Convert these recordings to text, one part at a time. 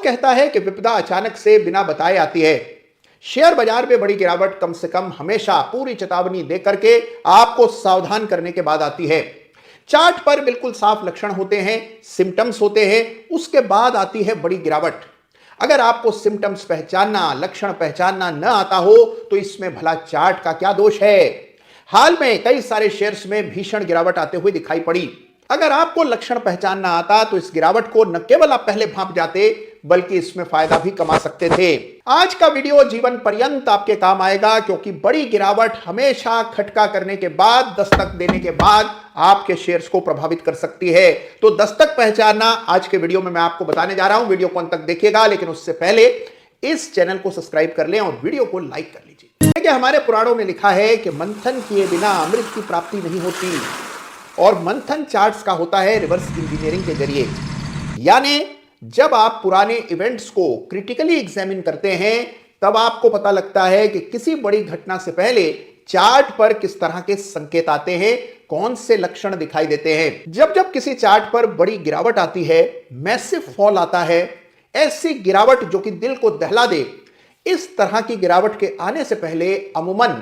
कहता है कि विपदा अचानक से बिना बताए आती है। शेयर बाजार में बड़ी गिरावट कम से कम हमेशा पूरी चेतावनी दे करके आपको सावधान करने के बाद आती है। चार्ट पर बिल्कुल साफ लक्षण होते हैं, सिम्टम्स होते हैं, उसके बाद आती है बड़ी गिरावट। अगर आपको सिम्टम्स पहचानना, लक्षण पहचानना न आता हो तो इसमें भला चार्ट का क्या दोष है। हाल में कई सारे शेयर्स में भीषण गिरावट आते हुए दिखाई पड़ी। अगर आपको लक्षण पहचानना आता तो इस गिरावट को न केवल आप पहले भांप जाते बल्कि इसमें फायदा भी कमा सकते थे। आज का वीडियो जीवन पर्यंत आपके काम आएगा, क्योंकि बड़ी गिरावट हमेशा खटका करने के बाद, दस्तक देने के बाद आपके शेयर्स को प्रभावित कर सकती है। तो दस्तक पहचानना आज के वीडियो में मैं आपको बताने जा रहा हूं। वीडियो को अंत तक देखिएगा, लेकिन उससे पहले इस चैनल को सब्सक्राइब कर लें और वीडियो को लाइक कर लीजिए। देखिए, हमारे पुराणों में लिखा है कि मंथन किए बिना अमृत की प्राप्ति नहीं होती, और मंथन चार्ट्स का होता है रिवर्स इंजीनियरिंग के जरिए। यानी जब आप पुराने इवेंट्स को क्रिटिकली एग्जामिन करते हैं तब आपको पता लगता है कि किसी बड़ी घटना से पहले चार्ट पर किस तरह के संकेत आते हैं, कौन से लक्षण दिखाई देते हैं। जब जब किसी चार्ट पर बड़ी गिरावट आती है, मैसिव फॉल आता है, ऐसी गिरावट जो कि दिल को दहला दे, इस तरह की गिरावट के आने से पहले अमूमन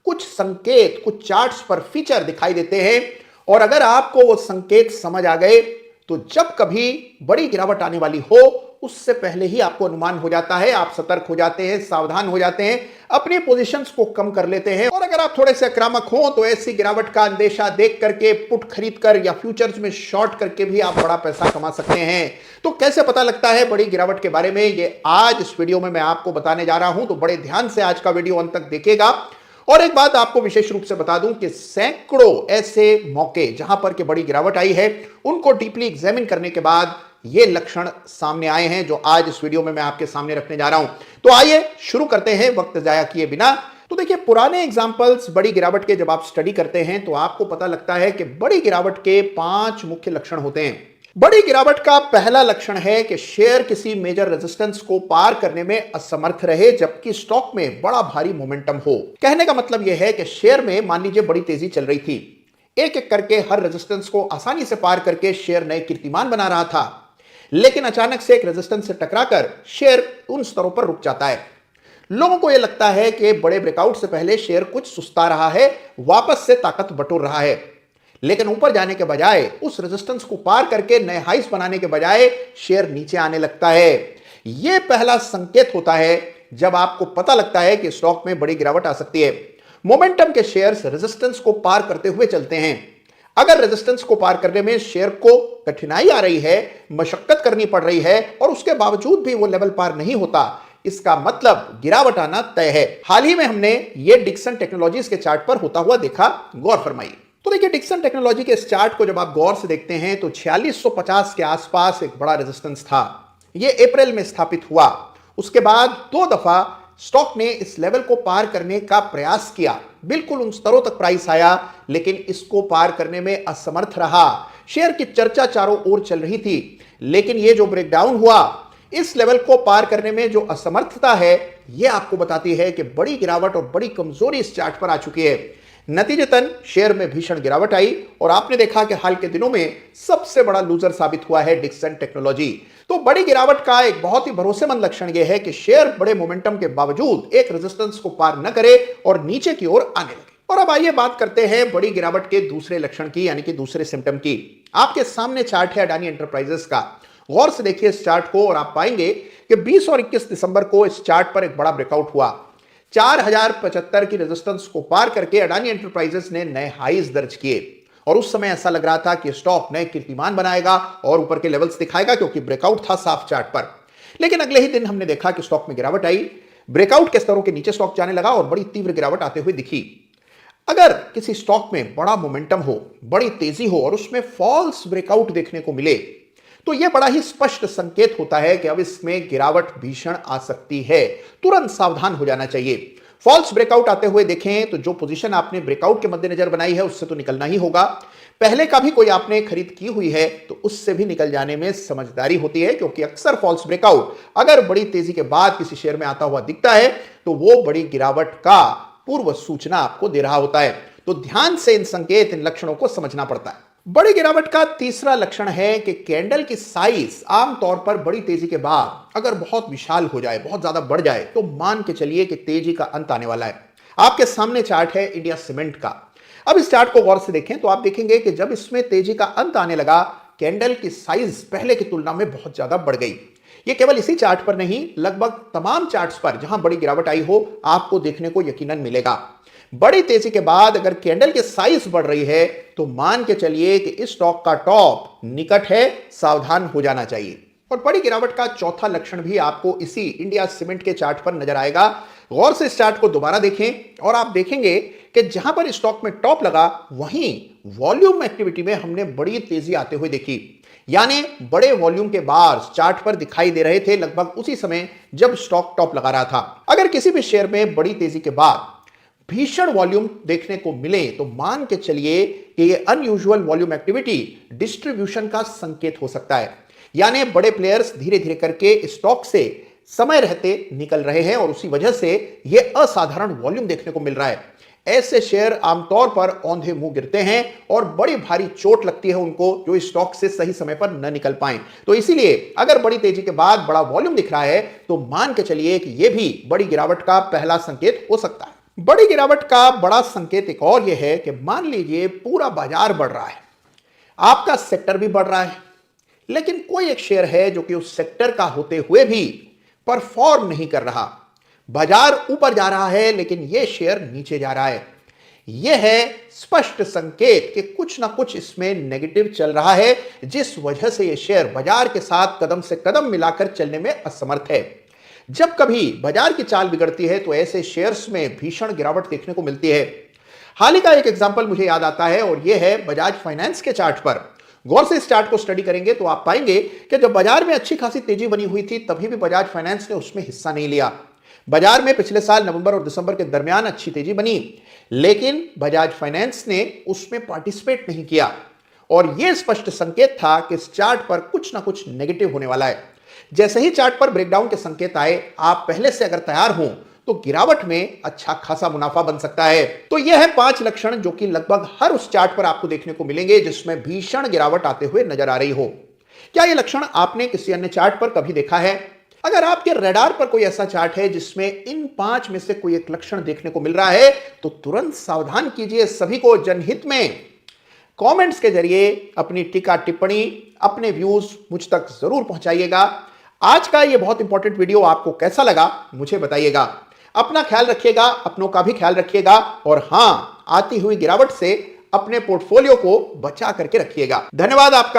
कुछ संकेत, कुछ चार्ट्स पर फीचर दिखाई देते हैं। और अगर आपको वो संकेत समझ आ गए तो जब कभी बड़ी गिरावट आने वाली हो उससे पहले ही आपको अनुमान हो जाता है, आप सतर्क हो जाते हैं, सावधान हो जाते हैं, अपनी पोजीशंस को कम कर लेते हैं। और अगर आप थोड़े से आक्रामक हो तो ऐसी गिरावट का अंदेशा देख करके पुट खरीद कर या फ्यूचर्स में शॉर्ट करके भी आप बड़ा पैसा कमा सकते हैं। तो कैसे पता लगता है बड़ी गिरावट के बारे में, ये आज इस वीडियो में मैं आपको बताने जा रहा हूं। तो बड़े ध्यान से आज का वीडियो अंत तक देखिएगा। और एक बात आपको विशेष रूप से बता दूं कि सैकड़ों ऐसे मौके जहां पर के बड़ी गिरावट आई है, उनको डीपली एग्जामिन करने के बाद ये लक्षण सामने आए हैं जो आज इस वीडियो में मैं आपके सामने रखने जा रहा हूं। तो आइए शुरू करते हैं वक्त जाया किए बिना। तो देखिए, पुराने एग्जांपल्स बड़ी गिरावट के जब आप स्टडी करते हैं तो आपको पता लगता है कि बड़ी गिरावट के 5 मुख्य लक्षण होते हैं। बड़ी गिरावट का पहला लक्षण है कि शेयर किसी मेजर रेजिस्टेंस को पार करने में असमर्थ रहे जबकि स्टॉक में बड़ा भारी मोमेंटम हो। कहने का मतलब यह है कि शेयर में मान लीजिए बड़ी तेजी चल रही थी, एक एक करके हर रेजिस्टेंस को आसानी से पार करके शेयर नए कीर्तिमान बना रहा था, लेकिन अचानक से एक रेजिस्टेंस से टकराकर शेयर उन स्तरों पर रुक जाता है। लोगों को यह लगता है कि बड़े ब्रेकआउट से पहले शेयर कुछ सुस्ता रहा है, वापस से ताकत बटोर रहा है, लेकिन ऊपर जाने के बजाय, उस रेजिस्टेंस को पार करके नए हाइस बनाने के बजाय शेयर नीचे आने लगता है। यह पहला संकेत होता है जब आपको पता लगता है कि स्टॉक में बड़ी गिरावट आ सकती है। मोमेंटम के शेयर्स रेजिस्टेंस को पार करते हुए चलते हैं। अगर रेजिस्टेंस को पार करने में शेयर को कठिनाई आ रही है, मशक्कत करनी पड़ रही है और उसके बावजूद भी वो लेवल पार नहीं होता, इसका मतलब गिरावट आना तय है। हाल ही में हमने ये डिक्सन टेक्नोलॉजीज के चार्ट पर होता हुआ देखा, गौर फरमाइए। तो देखिए, डिक्सन टेक्नोलॉजी के इस चार्ट को जब आप गौर से देखते हैं तो 4650 के आसपास एक बड़ा रेजिस्टेंस था। यह अप्रैल में स्थापित हुआ। उसके बाद 2 दफा स्टॉक ने इस लेवल को पार करने का प्रयास किया, बिल्कुल उन स्तरों तक प्राइस आया, लेकिन इसको पार करने में असमर्थ रहा। शेयर की चर्चा चारों ओर चल रही थी, लेकिन यह जो ब्रेकडाउन हुआ, इस लेवल को पार करने में जो असमर्थता है, यह आपको बताती है कि बड़ी गिरावट और बड़ी कमजोरी इस चार्ट पर आ चुकी है। नतीजतन शेयर में भीषण गिरावट आई और आपने देखा कि हाल के दिनों में सबसे बड़ा लूजर साबित हुआ है डिक्सन टेक्नोलॉजी। तो बड़ी गिरावट का एक बहुत ही भरोसेमंद लक्षण यह है कि शेयर बड़े मोमेंटम के बावजूद एक रेजिस्टेंस को पार न करे और नीचे की ओर आने लगे। और अब आइए बात करते हैं बड़ी गिरावट के दूसरे लक्षण की, यानी कि दूसरे सिम्टम की। आपके सामने चार्ट है अडानी एंटरप्राइजेस का। गौर से देखिए इस चार्ट को और आप पाएंगे कि 20 और 21 दिसंबर को इस चार्ट पर एक बड़ा ब्रेकआउट हुआ। 4075 की रेजिस्टेंस को पार करके अडानी एंटरप्राइजेस ने नए हाईज दर्ज किए और उस समय ऐसा लग रहा था कि स्टॉक नए कीर्तिमान बनाएगा और ऊपर के लेवल्स दिखाएगा, क्योंकि ब्रेकआउट था साफ चार्ट पर। लेकिन अगले ही दिन हमने देखा कि स्टॉक में गिरावट आई, ब्रेकआउट के स्तरों के नीचे स्टॉक जाने लगा और बड़ी तीव्र गिरावट आते हुए दिखी। अगर किसी स्टॉक में बड़ा मोमेंटम हो, बड़ी तेजी हो और उसमें फॉल्स ब्रेकआउट देखने को मिले तो यह बड़ा ही स्पष्ट संकेत होता है कि अब इसमें गिरावट भीषण आ सकती है। तुरंत सावधान हो जाना चाहिए। फॉल्स ब्रेकआउट आते हुए देखें तो जो पोजीशन आपने ब्रेकआउट के मद्देनजर बनाई है उससे तो निकलना ही होगा। पहले का भी कोई आपने खरीद की हुई है तो उससे भी निकल जाने में समझदारी होती है, क्योंकि अक्सर फॉल्स ब्रेकआउट अगर बड़ी तेजी के बाद किसी शेयर में आता हुआ दिखता है तो वो बड़ी गिरावट का पूर्व सूचना आपको दे रहा होता है। तो ध्यान से इन संकेत, इन लक्षणों को समझना पड़ता है। बड़ी गिरावट का तीसरा लक्षण है कि कैंडल की साइज आमतौर पर बड़ी तेजी के बाद अगर बहुत विशाल हो जाए, बहुत ज्यादा बढ़ जाए, तो मान के चलिए कि तेजी का अंत आने वाला है। आपके सामने चार्ट है इंडिया सीमेंट का। अब इस चार्ट को गौर से देखें तो आप देखेंगे कि जब इसमें तेजी का अंत आने लगा, कैंडल की साइज पहले की तुलना में बहुत ज्यादा बढ़ गई। ये केवल इसी चार्ट पर नहीं, लगभग तमाम चार्ट्स पर जहां बड़ी गिरावट आई हो, आपको देखने को यकीनन मिलेगा। बड़ी तेजी के बाद अगर कैंडल की साइज बढ़ रही है तो मान के चलिए कि इस स्टॉक का टॉप निकट है, सावधान हो जाना चाहिए। और बड़ी गिरावट का चौथा लक्षण भी आपको इसी इंडिया सीमेंट के चार्ट पर नजर आएगा। गौर से इस चार्ट को दोबारा देखें और आप देखेंगे कि जहां पर स्टॉक में टॉप लगा, वहीं वॉल्यूम एक्टिविटी में हमने बड़ी तेजी आते हुए देखी। यानी बड़े वॉल्यूम के बार्स चार्ट पर दिखाई दे रहे थे लगभग उसी समय जब स्टॉक टॉप लगा रहा था। अगर किसी भी शेयर में बड़ी तेजी के बाद भीषण वॉल्यूम देखने को मिले तो मान के चलिए कि ये अनयूजुअल वॉल्यूम एक्टिविटी डिस्ट्रीब्यूशन का संकेत हो सकता है। यानी बड़े प्लेयर्स धीरे धीरे करके स्टॉक से समय रहते निकल रहे हैं और उसी वजह से यह असाधारण वॉल्यूम देखने को मिल रहा है। ऐसे शेयर आमतौर पर औंधे मुंह गिरते हैं और बड़ी भारी चोट लगती है उनको, जो स्टॉक से सही समय पर न निकल पाए। तो इसीलिए अगर बड़ी तेजी के बाद बड़ा वॉल्यूम दिख रहा है तो मान के चलिए कि यह भी बड़ी गिरावट का पहला संकेत हो सकता है। बड़ी गिरावट का बड़ा संकेत एक और यह है कि मान लीजिए पूरा बाजार बढ़ रहा है, आपका सेक्टर भी बढ़ रहा है, लेकिन कोई एक शेयर है जो कि उस सेक्टर का होते हुए भी परफॉर्म नहीं कर रहा। बाजार ऊपर जा रहा है लेकिन यह शेयर नीचे जा रहा है। यह है स्पष्ट संकेत कि कुछ ना कुछ इसमें नेगेटिव चल रहा है, जिस वजह से यह शेयर बाजार के साथ कदम से कदम मिलाकर चलने में असमर्थ है। जब कभी बाजार की चाल बिगड़ती है तो ऐसे शेयर्स में भीषण गिरावट देखने को मिलती है। हाल ही का एक एग्जांपल मुझे याद आता है और यह है बजाज फाइनेंस के चार्ट पर। गौर से इस चार्ट को स्टडी करेंगे तो आप पाएंगे कि जब बाजार में अच्छी खासी तेजी बनी हुई थी तभी भी बजाज फाइनेंस ने उसमें हिस्सा नहीं लिया। बाजार में पिछले साल नवंबर और दिसंबर के दरमियान अच्छी तेजी बनी, लेकिन बजाज फाइनेंस ने उसमें पार्टिसिपेट नहीं किया और यह स्पष्ट संकेत था कि इस चार्ट पर कुछ ना कुछ नेगेटिव होने वाला है। जैसे ही चार्ट पर ब्रेकडाउन के संकेत आए, आप पहले से अगर तैयार हों तो गिरावट में अच्छा खासा मुनाफा बन सकता है। तो यह है 5 लक्षण जो कि लगभग हर उस चार्ट पर आपको देखने को मिलेंगे जिसमें भीषण गिरावट आते हुए नजर आ रही हो। क्या यह लक्षण आपने किसी अन्य चार्ट पर कभी देखा है? अगर आपके रडार पर कोई ऐसा चार्ट है जिसमें इन 5 में से कोई एक लक्षण देखने को मिल रहा है तो तुरंत सावधान कीजिए। सभी को जनहित में कमेंट्स के जरिए अपनी टीका टिप्पणी, अपने व्यूज मुझ तक जरूर पहुंचाइएगा। आज का यह बहुत इंपॉर्टेंट वीडियो आपको कैसा लगा मुझे बताइएगा। अपना ख्याल रखिएगा, अपनों का भी ख्याल रखिएगा और हां, आती हुई गिरावट से अपने पोर्टफोलियो को बचा करके रखिएगा। धन्यवाद आपका।